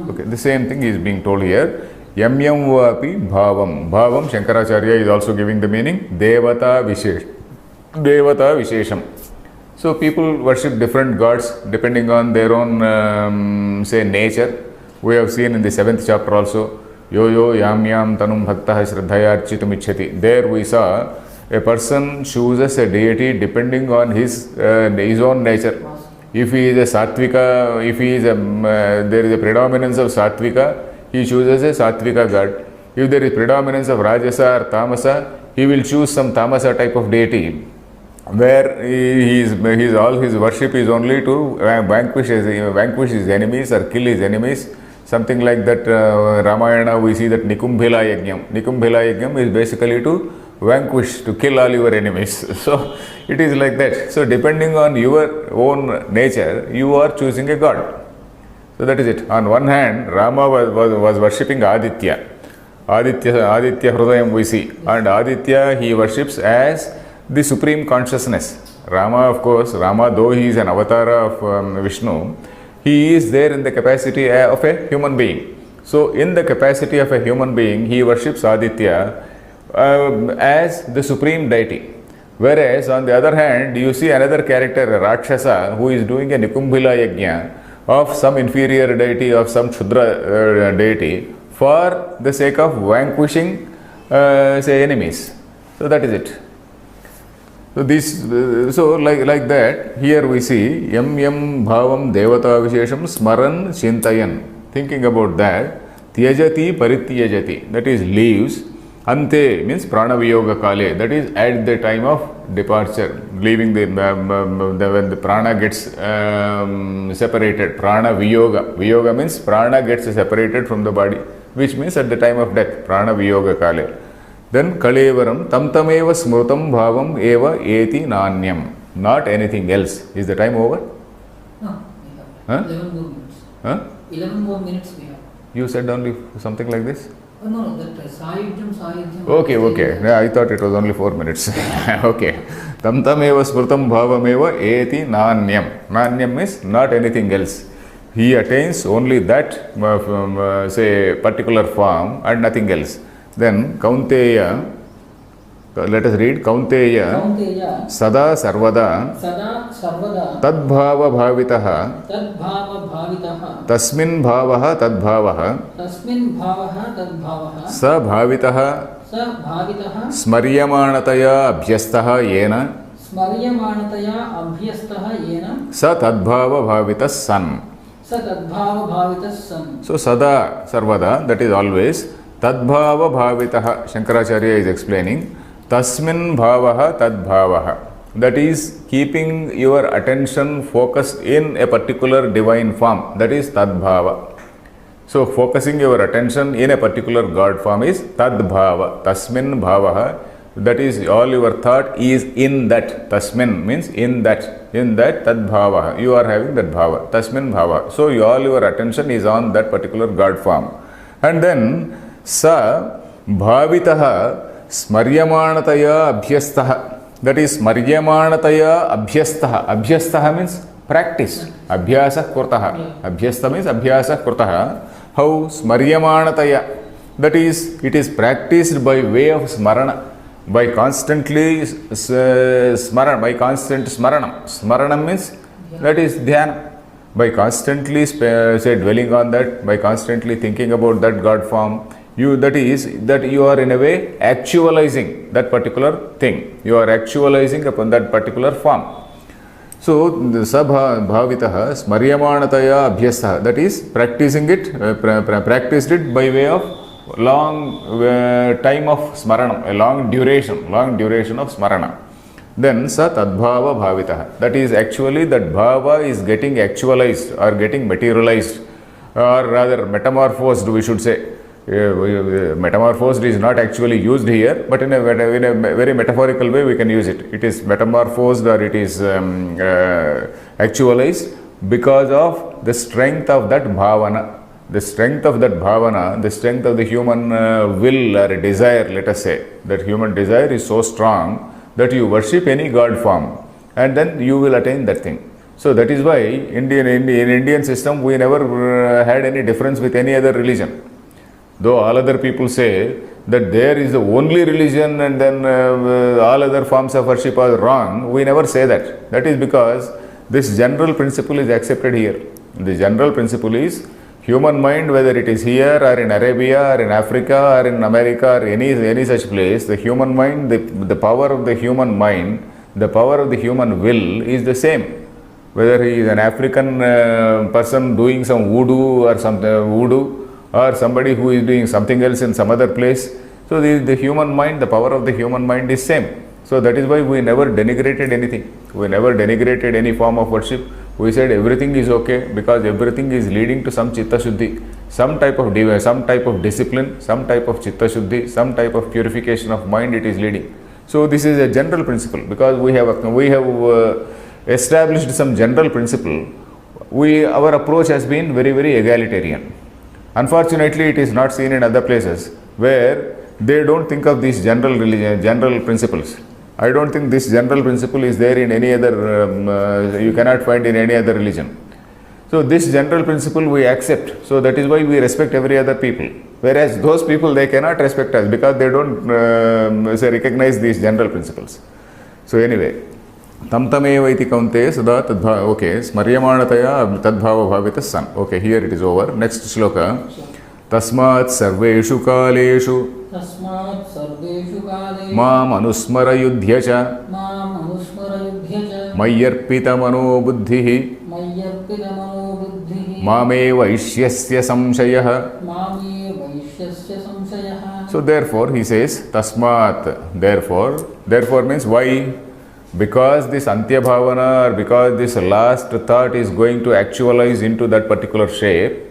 Okay, the same thing is being told here. Yam vapi bhavam. Bhavam, Shankaracharya is also giving the meaning Devata Vishesham. So people worship different gods depending on their own, nature. We have seen in the 7th chapter also, Yo yam tanum bhaktaha shraddhaya architum ichhati. There we saw a person chooses a deity depending on his own nature. If he is a sattvika, if he is there is a predominance of sattvika, he chooses a sattvika god. If there is predominance of rajasa or tamasa, he will choose some tamasa type of deity, where all his worship is only to vanquish his enemies or kill his enemies. Something like that. Ramayana, we see that Nikumbhila Yajnam is basically to vanquish, to kill all your enemies. So it is like that. So depending on your own nature, you are choosing a god. So that is it. On one hand, Rama was worshipping Aditya Hrudayam we see, and Aditya he worships as the supreme consciousness. Rama, of course, though he is an avatar of Vishnu, he is there in the capacity of a human being. So in the capacity of a human being, he worships Aditya as the supreme deity. Whereas on the other hand, you see another character, a Rakshasa, who is doing a Nikumbhila Yajna of some inferior deity, of some Shudra deity, for the sake of vanquishing enemies. So that is it. So like that, here we see yam bhavam devata vishesham smaran chintayan. Thinking about that, tyajati parityajati, that is leaves. Ante means pranaviyoga kale, that is at the time of departure, leaving when the prana gets separated. Prana viyoga. Viyoga means prana gets separated from the body, which means at the time of death. Prana viyoga kale. Then Kalevaram Tamtameva Smrutam Bhavam Eva Eti Nanyam. Not anything else. Is the time over? No, we have 11 more minutes. 11 more minutes we have. You said only something like this? Oh, no, that Sayujyam. Okay. Yeah, I thought it was only 4 minutes. Okay. Tamtameva Smrutam Bhavameva Eti Nanyam. Nanyam is not anything else. He attains only that, particular form and nothing else. Then Kaunteya, let us read Kaunteya Sada Sarvada Tadbhava Bhavitaha Tasmin Bhavaha Tadbhavaha Sa Bhavitaha स भावितः स्मर्यमाणतया अभ्यस्तः येन स्मर्यमाणतया अभ्यस्तः येन स तद्भावभावितः सन्. स तद्भावभावितः सन्. So sada sarvada, that is always tadbhava-bhavitah. Shankaracharya is explaining tasmin bhavaha tadbhavaha. That is keeping your attention focused in a particular divine form. That is tadbhava. So focusing your attention in a particular God form is tadbhava. Tasmin bhavaha. That is all your thought is in that. Tasmin means in that. In that tadbhava. You are having that bhava. Tasmin bhava. So all your attention is on that particular God form. And then sa bhavitaha smaryamanataya abhyastaha. That is smaryamanataya abhyastaha. Abhyastaha means practice. Abhyasa kurtaha. Abhyasta means abhyasa kurtaha. How? Smaryamanataya. That is, it is practiced by way of smarana. By constantly smarana. By constant smaranam. Smaranam means that is dhyana. By constantly say dwelling on that, by constantly thinking about that God form, that you are in a way actualizing that particular thing. You are actualizing upon that particular form. So the sabhavitaha smaryamanataya abhyastha, that is practicing it, practiced it by way of long time of smaranam, a long duration of smarana. Then sa tadbhava bhavitaha, that is actually that bhava is getting actualized or getting materialized, or rather metamorphosed, we should say. Metamorphosed is not actually used here, but in a very metaphorical way we can use it. It is metamorphosed or it is actualized because of the strength of that bhavana. The strength of that bhavana, the strength of the human will or desire, let us say, that human desire is so strong that you worship any God form and then you will attain that thing. So that is why in Indian system we never had any difference with any other religion. Though all other people say that there is the only religion and then all other forms of worship are wrong, we never say that. That is because this general principle is accepted here. The general principle is human mind, whether it is here or in Arabia or in Africa or in America or any such place, the human mind, the power of the human mind, the power of the human will is the same. Whether he is an African person doing some voodoo or or somebody who is doing something else in some other place. So the human mind, the power of the human mind is same. So that is why we never denigrated anything. We never denigrated any form of worship. We said everything is okay because everything is leading to some chitta shuddhi, some type of discipline, some type of chitta shuddhi, some type of purification of mind it is leading. So this is a general principle because we have established some general principle. Our approach has been very, very egalitarian. Unfortunately, it is not seen in other places where they don't think of these general principles. I don't think this general principle is there in any other, you cannot find in any other religion. So this general principle we accept. So that is why we respect every other people. Whereas those people, they cannot respect us because they don't recognize these general principles. So anyway, tamtameva iti kaunte sada tadbhava. Okay, smaryamanataya tadbhava bhavitas san. Okay, here it is over. Next shloka. Tasmat sarveshu kaleshu Mam anusmara yudhyacha Mayyarpita mano buddhihi Mame vaishyasya samshayah. So therefore he says tasmat, therefore means why? Because this antya bhavana or because this last thought is going to actualize into that particular shape.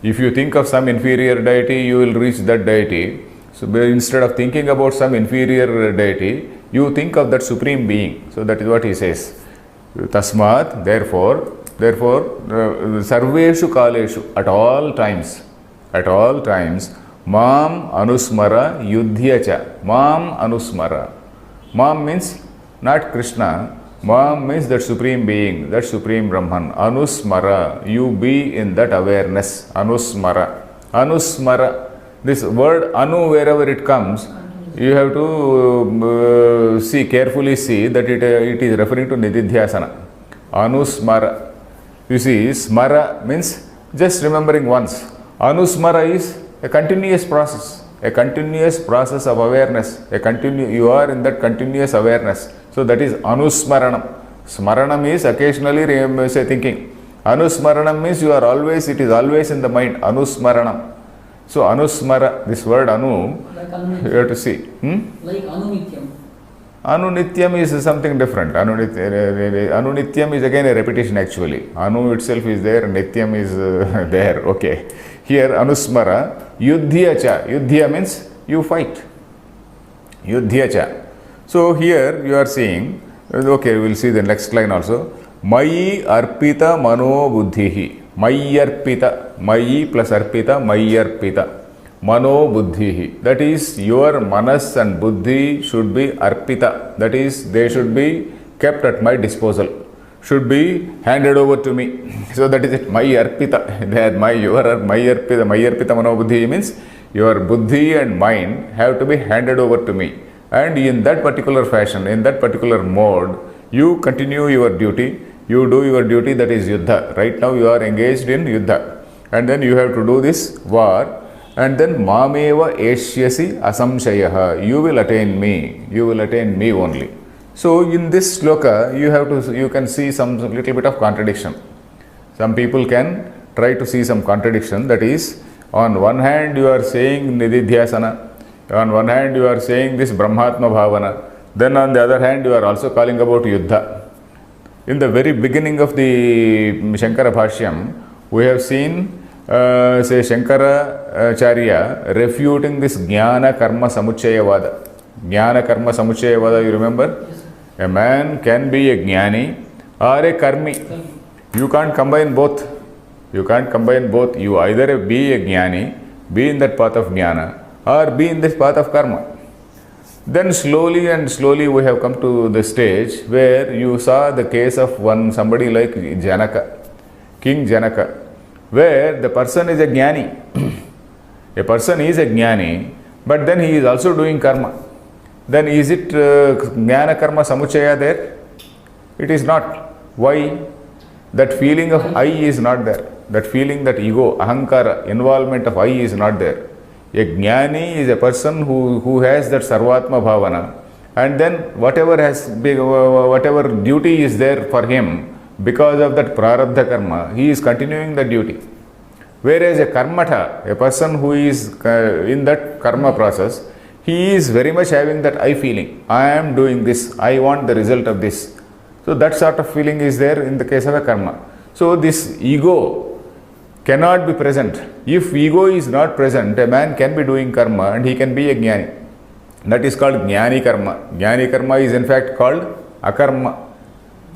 If you think of some inferior deity, you will reach that deity. So instead of thinking about some inferior deity, you think of that supreme being. So that is what he says. Tasmat, therefore, sarveshu kaleshu, at all times, mam anusmara yudhyacha, mam anusmara. Mam means not Krishna, mam means that supreme being, that supreme Brahman. Anusmara, you be in that awareness. Anusmara. This word anu, wherever it comes, you have to carefully see that it is referring to nididhyasana. Anusmara. You see, smara means just remembering once. Anusmara is a continuous process, a continuous process of awareness. You are in that continuous awareness. So that is anusmaranam. Smaranam is occasionally thinking. Anusmaranam means you are always, it is always in the mind. Anusmaranam. So anusmara, this word anu, Like you have to see. Like anunityam. Anunityam is something different. Anunityam is again a repetition actually. Anu itself is there, nityam is there. Okay. Here anusmara, yudhya cha. Yudhya means you fight. Yudhya cha. So here you are seeing, okay, we will see the next line also. Mayi arpita mano buddhihi. Mayi arpita. Mayi plus arpita, mayi arpita. Mano buddhihi. That is, your manas and buddhi should be arpita. That is, they should be kept at my disposal. Should be handed over to me. So that is it. Mayi arpita. They are mayi arpita. Mayi arpita mano buddhi means your buddhi and mind have to be handed over to me. And in that particular fashion, in that particular mode, you continue your duty. You do your duty, that is yuddha. Right now you are engaged in yuddha. And then you have to do this war. And then mameva eshyasi asamshayaha. You will attain me. You will attain me only. So in this sloka, you can see some little bit of contradiction. Some people can try to see some contradiction. That is, on one hand you are saying nididhyasana. On one hand you are saying this brahmatma bhavana. Then on the other hand you are also calling about yuddha. In the very beginning of the Shankara Bhashyam, we have seen, say, Shankara Acharya refuting this Jnana Karma Samuchayavada. Jnana Karma Samuchayavada, you remember? Yes, A man can be a Jnani or a Karmi. You can't combine both. You can't combine both. You either be a Jnani, be in that path of Jnana, or be in this path of Karma. Then slowly and slowly we have come to the stage where you saw the case of somebody like Janaka, King Janaka, where the person is a Jnani. A person is a Jnani, but then he is also doing karma. Then is it Jnana Karma Samuchaya there? It is not. Why? That feeling of I is not there. That feeling, that ego, ahankara, involvement of I is not there. A Jnani is a person who has that Sarvatma Bhavana, and then whatever duty is there for him, because of that Prarabdha Karma, he is continuing the duty. Whereas a Karmata, a person who is in that Karma process, he is very much having that I feeling. I am doing this, I want the result of this. So that sort of feeling is there in the case of a Karma. So this ego cannot be present. If ego is not present, a man can be doing karma and he can be a jnani. That is called jnani karma. Jnani karma is in fact called akarma.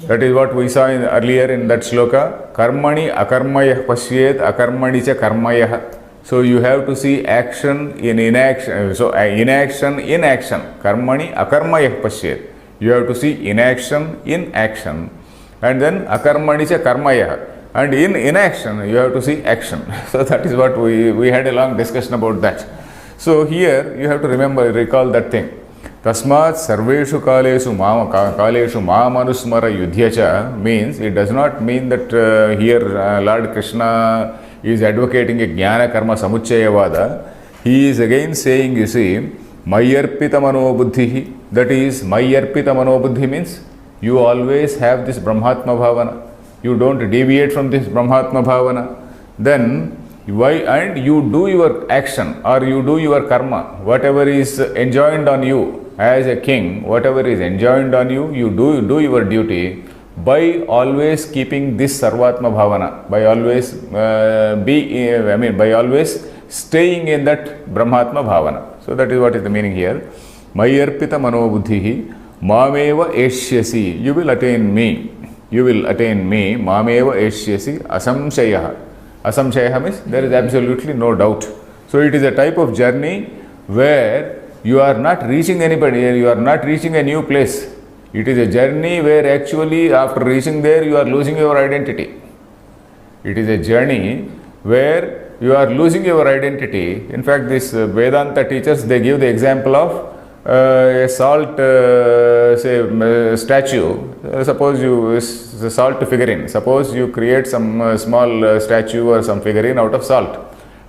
That is what we saw earlier in that sloka. Karmani akarmayah pashyet akarmani cha karmayah. So you have to see action in inaction. So inaction in action. Karmani akarmayah pashyet. You have to see inaction in action. And then akarmani cha karmayah. And in inaction, you have to see action. So that is what we had a long discussion about that. So here you have to recall that thing. Tasmat sarveshu kaleshu mamanusmara yudhyacha means, it does not mean that here Lord Krishna is advocating a jnana karma samuchayavada. He is again saying, you see, mayarpita mano buddhihi. That is, mayarpita mano buddhi means you always have this brahmatma bhavana. You don't deviate from this brahmatma bhavana. Then why? And you do your action or you do your karma, whatever is enjoined on you as a king, whatever is enjoined on you, you do your duty by always keeping this sarvatma bhavana, by always by always staying in that brahmatma bhavana. So that is what is the meaning here. Mayarpita mano buddhihi mameva eshyasi. You will attain me. You will attain me. Mameva eshyasi asamshayaha. Asamshayaha means there is absolutely no doubt. So it is a type of journey where you are not reaching anybody, you are not reaching a new place. It is a journey where actually after reaching there you are losing your identity. It is a journey where you are losing your identity. In fact, this Vedanta teachers, they give the example of a salt statue. Suppose you salt figurine. Suppose you create some small statue or some figurine out of salt,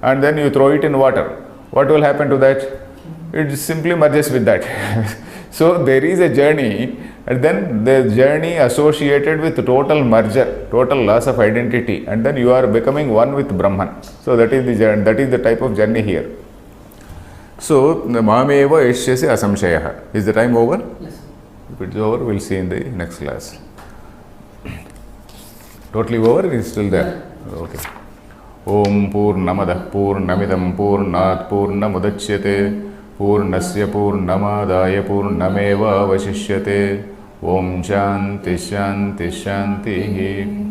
and then you throw it in water. what will happen to that? It simply merges with that. So there is a journey, and then the journey associated with total merger, total loss of identity, and then you are becoming one with Brahman. So that is the journey, that is the type of journey here. So Mameva Eshyasi Asamshayah. Is the time over? Yes. If it's over, we'll see in the next class. Totally over? It is still there? Okay. Om Purnamadah Purnamidam Purnat Purnamudachyate Purnasya Purnamadaya Purnameva Vasishyate. Om Shanti Shanti Shanti.